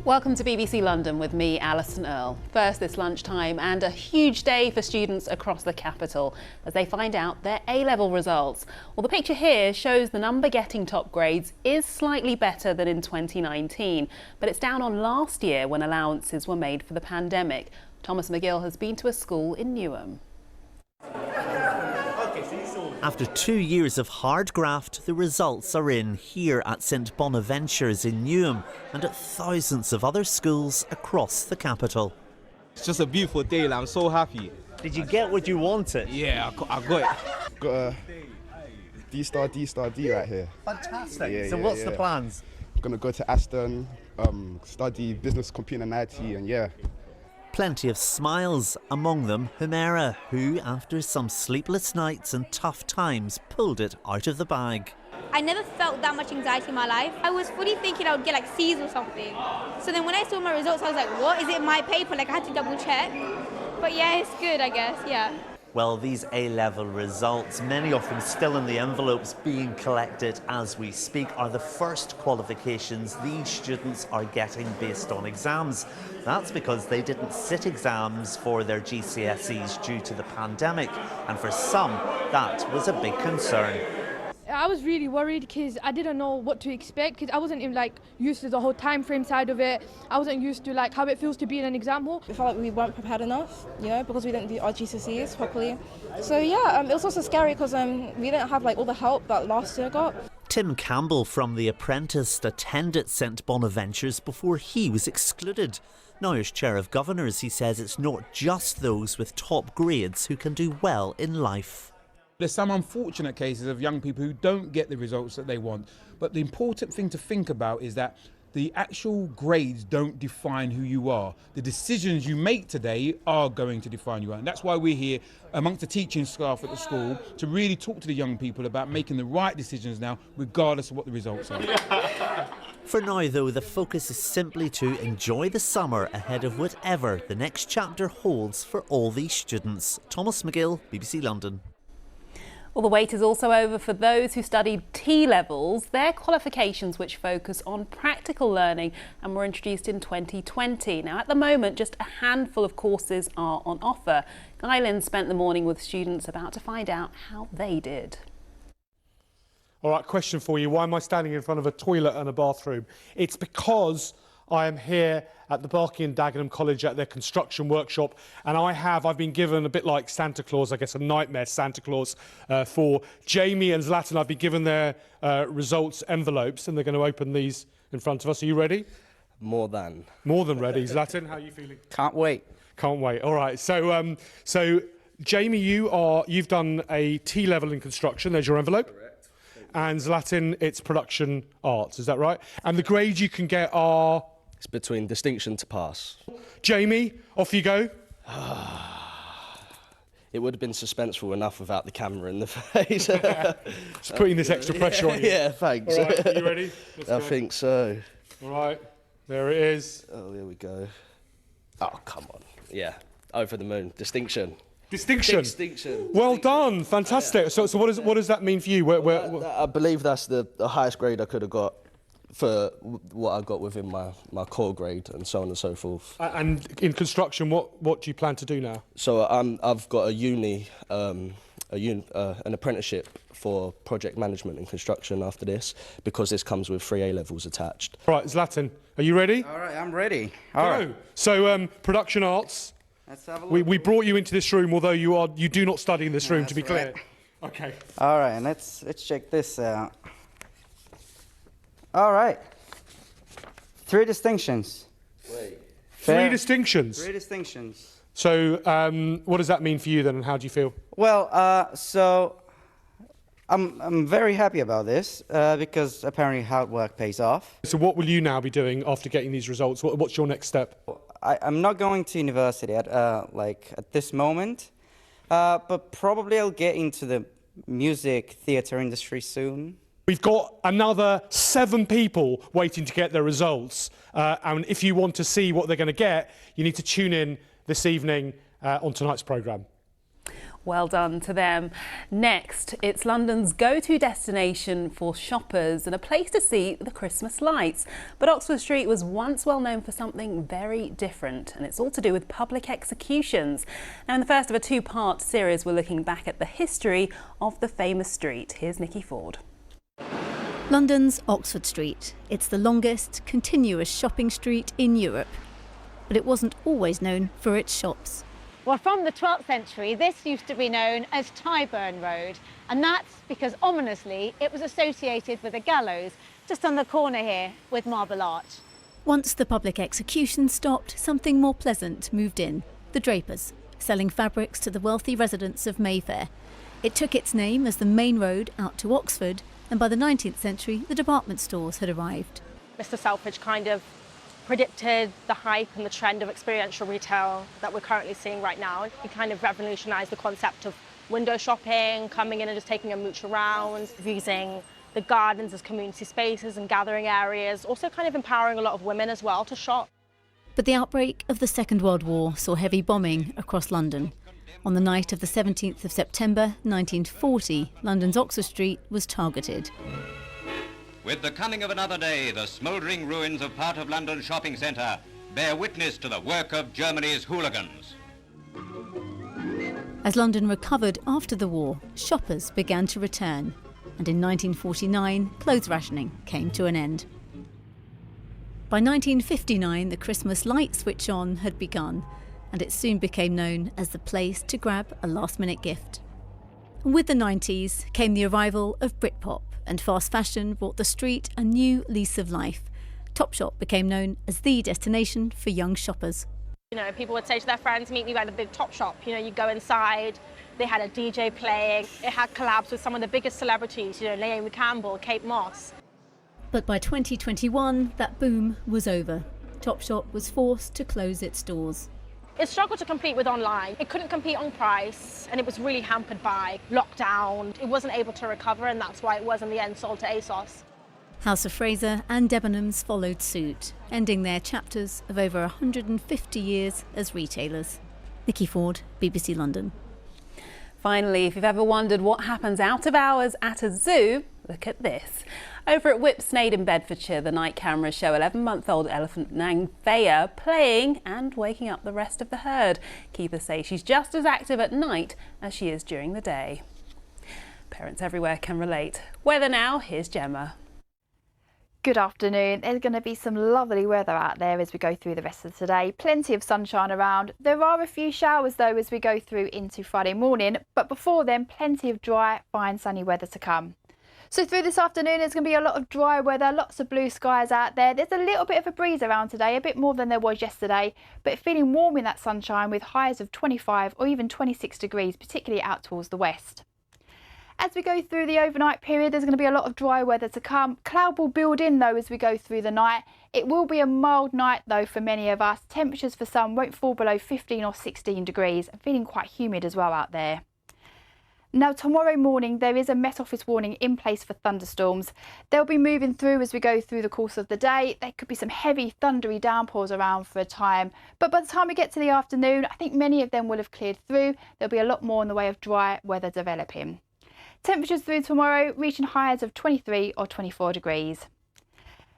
Welcome to BBC London with me, Alison Earle. First this lunchtime, and a huge day for students across the capital as they find out their A-level results. Well, the picture here shows the number getting top grades is slightly better than in 2019, but it's down on last year when allowances were made for the pandemic. Thomas McGill has been to a school in Newham. After 2 years of hard graft, the results are in here at St Bonaventures in Newham and at thousands of other schools across the capital. It's just a beautiful day, and I'm so happy. Did you get what you wanted? Yeah, I got it. Got a D right here. Fantastic. So what's the plans? I'm gonna go to Aston, study business, computer and IT, and yeah. Plenty of smiles, among them Humera, who, after some sleepless nights and tough times, pulled it out of the bag. I never felt that much anxiety in my life. I was fully thinking I would get like C's or something. So then when I saw my results, I was like, what? Is it my paper? Like I had to double check. But yeah, it's good, I guess, yeah. Well, these A-level results, many of them still in the envelopes being collected as we speak, are the first qualifications these students are getting based on exams. That's because they didn't sit exams for their GCSEs due to the pandemic, and for some, that was a big concern. I was really worried because I didn't know what to expect, because I wasn't even used to the whole time frame side of it. I wasn't used to how it feels to be in an exam hall. We felt like we weren't prepared enough, because we didn't do our GCSEs properly. So yeah, it was also scary because we didn't have all the help that last year got. Tim Campbell from The Apprentice attended St Bonaventures before he was excluded. Now as Chair of Governors, he says it's not just those with top grades who can do well in life. There's some unfortunate cases of young people who don't get the results that they want. But the important thing to think about is that the actual grades don't define who you are. The decisions you make today are going to define who you are. And that's why we're here amongst the teaching staff at the school to really talk to the young people about making the right decisions now, regardless of what the results are. For now, though, the focus is simply to enjoy the summer ahead of whatever the next chapter holds for all these students. Thomas McGill, BBC London. Well, the wait is also over for those who studied T-levels. Their qualifications which focus on practical learning and were introduced in 2020. Now, at the moment, just a handful of courses are on offer. Alison spent the morning with students about to find out how they did. All right, question for you. Why am I standing in front of a toilet and a bathroom? It's because I am here at the Berkeley and Dagenham College at their construction workshop, and I've been given, a bit like Santa Claus, I guess a nightmare Santa Claus, for Jamie and Zlatan. I've been given their results envelopes, and they're going to open these in front of us. Are you ready? More than ready. Zlatan, how are you feeling? Can't wait. Can't wait. All right. So, Jamie, you've done a T-level in construction. There's your envelope. Correct. And Zlatan, it's production arts. Is that right? And the grades you can get are? It's between distinction to pass. Jamie, off you go. It would have been suspenseful enough without the camera in the face. Just putting this extra pressure on you. Yeah, thanks. All right, are you ready? I think so. All right, there it is. Oh, here we go. Oh, come on. Yeah, over the moon. Distinction. Distinction. Distinction. Well done, fantastic. Yeah. So what does that mean for you? I believe that's the highest grade I could have got for what I got within my core grade, and so on and so forth. And in construction, what do you plan to do now? So I've got an apprenticeship for project management and construction after this, because this comes with 3 A-levels attached. Right, Zlatan, are you ready? All right, I'm ready. All right. So production arts. Let's have a look. We brought you into this room, although you do not study in this room, to be clear. Right. Okay. All right, let's check this out. All right. 3 distinctions. Wait. 3 distinctions? 3 distinctions. So what does that mean for you then, and how do you feel? Well, so I'm very happy about this because apparently hard work pays off. So what will you now be doing after getting these results? What's your next step? I'm not going to university at this moment, but probably I'll get into the music theatre industry soon. We've got another 7 people waiting to get their results, and if you want to see what they're going to get, you need to tune in this evening on tonight's programme. Well done to them. Next, it's London's go-to destination for shoppers and a place to see the Christmas lights. But Oxford Street was once well known for something very different, and it's all to do with public executions. Now, in the first of a two-part series, we're looking back at the history of the famous street. Here's Nikki Ford. London's Oxford Street. It's the longest, continuous shopping street in Europe. But it wasn't always known for its shops. Well, from the 12th century, this used to be known as Tyburn Road, and that's because, ominously, it was associated with a gallows just on the corner here with Marble Arch. Once the public execution stopped, something more pleasant moved in. The drapers, selling fabrics to the wealthy residents of Mayfair. It took its name as the main road out to Oxford, and by the 19th century, the department stores had arrived. Mr. Selfridge kind of predicted the hype and the trend of experiential retail that we're currently seeing right now. He kind of revolutionised the concept of window shopping, coming in and just taking a mooch around, using the gardens as community spaces and gathering areas, also kind of empowering a lot of women as well to shop. But the outbreak of the Second World War saw heavy bombing across London. On the night of the 17th of September 1940, London's Oxford Street was targeted. With the coming of another day, the smouldering ruins of part of London's shopping centre bear witness to the work of Germany's hooligans. As London recovered after the war, shoppers began to return, and in 1949, clothes rationing came to an end. By 1959, the Christmas light switch on had begun, and it soon became known as the place to grab a last-minute gift. And with the 90s came the arrival of Britpop, and fast fashion brought the street a new lease of life. Topshop became known as the destination for young shoppers. You know, people would say to their friends, meet me by the big Topshop. You know, you go inside, they had a DJ playing, it had collabs with some of the biggest celebrities, you know, Naomi Campbell, Kate Moss. But by 2021, that boom was over. Topshop was forced to close its doors. It struggled to compete with online. It couldn't compete on price, and it was really hampered by lockdown. It wasn't able to recover, and that's why it was in the end sold to ASOS. House of Fraser and Debenhams followed suit, ending their chapters of over 150 years as retailers. Nikki Ford, BBC London. Finally, if you've ever wondered what happens out of hours at a zoo, look at this. Over at Whipsnade in Bedfordshire, the night cameras show 11-month-old elephant Nangfea playing and waking up the rest of the herd. Keepers say she's just as active at night as she is during the day. Parents everywhere can relate. Weather now, here's Gemma. Good afternoon. There's going to be some lovely weather out there as we go through the rest of today. Plenty of sunshine around. There are a few showers though as we go through into Friday morning, but before then plenty of dry, fine sunny weather to come. So through this afternoon there's going to be a lot of dry weather, lots of blue skies out there. There's a little bit of a breeze around today, a bit more than there was yesterday, but feeling warm in that sunshine with highs of 25 or even 26 degrees, particularly out towards the west. As we go through the overnight period, there's going to be a lot of dry weather to come. Cloud will build in though as we go through the night. It will be a mild night though for many of us. Temperatures for some won't fall below 15 or 16 degrees and feeling quite humid as well out there. Now tomorrow morning there is a Met Office warning in place for thunderstorms. They'll be moving through as we go through the course of the day. There could be some heavy thundery downpours around for a time, but by the time we get to the afternoon I think many of them will have cleared through. There'll be a lot more in the way of dry weather developing. Temperatures through tomorrow reaching highs of 23 or 24 degrees.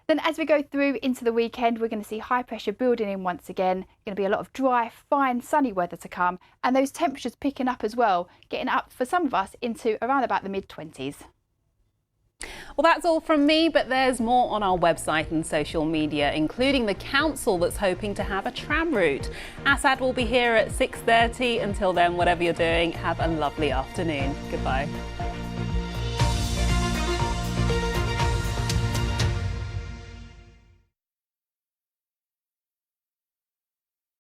Then as we go through into the weekend, we're going to see high pressure building in once again. Going to be a lot of dry, fine, sunny weather to come, and those temperatures picking up as well, getting up for some of us into around about the mid-20s. Well, that's all from me, but there's more on our website and social media, including the council that's hoping to have a tram route. Asad will be here at 6:30. Until then, whatever you're doing, have a lovely afternoon. Goodbye.